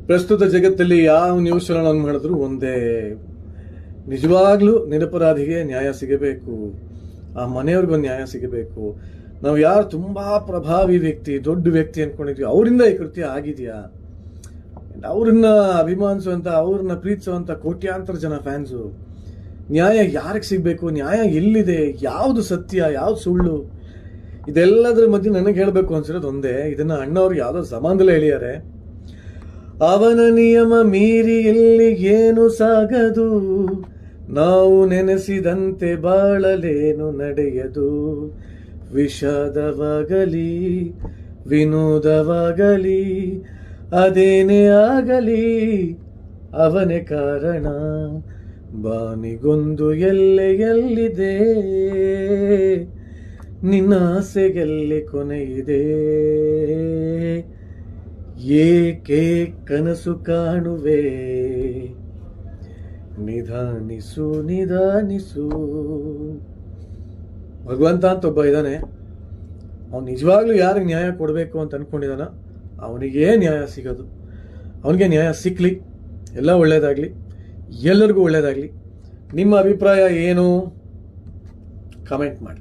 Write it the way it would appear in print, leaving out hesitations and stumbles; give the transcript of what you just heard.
ಪ್ರಸ್ತುತ ಜಗತ್ತಲ್ಲಿ ಯಾವ ನ್ಯೂಸ್ ಚಾನಲ್ ಮಾಡಿದ್ರು ಒಂದೇ, ನಿಜವಾಗ್ಲೂ ನಿರಪರಾಧಿಗೆ ನ್ಯಾಯ ಸಿಗಬೇಕು, ಆ ಮನೆಯವ್ರಿಗೊಂದು ನ್ಯಾಯ ಸಿಗಬೇಕು. ನಾವು ಯಾರು ತುಂಬಾ ಪ್ರಭಾವಿ ವ್ಯಕ್ತಿ, ದೊಡ್ಡ ವ್ಯಕ್ತಿ ಅನ್ಕೊಂಡಿದ್ವಿ, ಅವರಿಂದ ಈ ಕೃತ್ಯ ಆಗಿದೆಯಾ, ಅವ್ರನ್ನ ಅಭಿಮಾನಿಸುವಂತ, ಅವ್ರನ್ನ ಪ್ರೀತಿಸುವಂತ ಕೋಟ್ಯಾಂತರ ಜನ ಫ್ಯಾನ್ಸು, ನ್ಯಾಯ ಯಾರಿಗೆ ಸಿಗ್ಬೇಕು, ನ್ಯಾಯ ಎಲ್ಲಿದೆ, ಯಾವುದು ಸತ್ಯ ಯಾವ್ದು ಸುಳ್ಳು, ಇದೆಲ್ಲದರ ಮಧ್ಯೆ ನನಗೆ ಹೇಳಬೇಕು ಅನ್ಸಿರೋದು ಒಂದೇ. ಇದನ್ನ ಅಣ್ಣವ್ರು ಯಾವ್ದೋ ಜಮಾನದಲ್ಲೇ ಹೇಳಿದ್ದಾರೆ. ಅವನ ನಿಯಮ ಮೀರಿ ಇಲ್ಲಿ ಏನು ಸಾಗದು, ನಾವು ನೆನೆಸಿದಂತೆ ಬಾಳಲೇನು ನಡೆಯದು. ವಿಷಾದವಾಗಲಿ ವಿನೋದವಾಗಲಿ ಅದೇನೇ ಆಗಲಿ ಅವನೇ ಕಾರಣ, ಬಾನಿಗೊಂದು ಎಲ್ಲೆಯಲ್ಲಿದೆ, ನಿನ್ನ ಆಸೆಗೆಲ್ಲಿ ಕೊನೆಯಿದೆ. ಏಕೆ ಕನಸು ಕಾಣುವೆ, ನಿಧಾನಿಸು ನಿಧಾನಿಸು. ಭಗವಂತ ಅಂತ ಒಬ್ಬ ಇದ್ದಾನೆ, ಅವನು ನಿಜವಾಗ್ಲೂ ಯಾರಿಗೆ ನ್ಯಾಯ ಕೊಡಬೇಕು ಅಂತ ಅನ್ಕೊಂಡಿದ್ದಾನ ಅವನಿಗೇ ನ್ಯಾಯ ಸಿಗೋದು. ಅವನಿಗೆ ನ್ಯಾಯ ಸಿಕ್ಲಿ, ಎಲ್ಲ ಒಳ್ಳೇದಾಗ್ಲಿ, ಎಲ್ಲರಿಗೂ ಒಳ್ಳೇದಾಗ್ಲಿ. ನಿಮ್ಮ ಅಭಿಪ್ರಾಯ ಏನು? ಕಮೆಂಟ್ ಮಾಡಿ.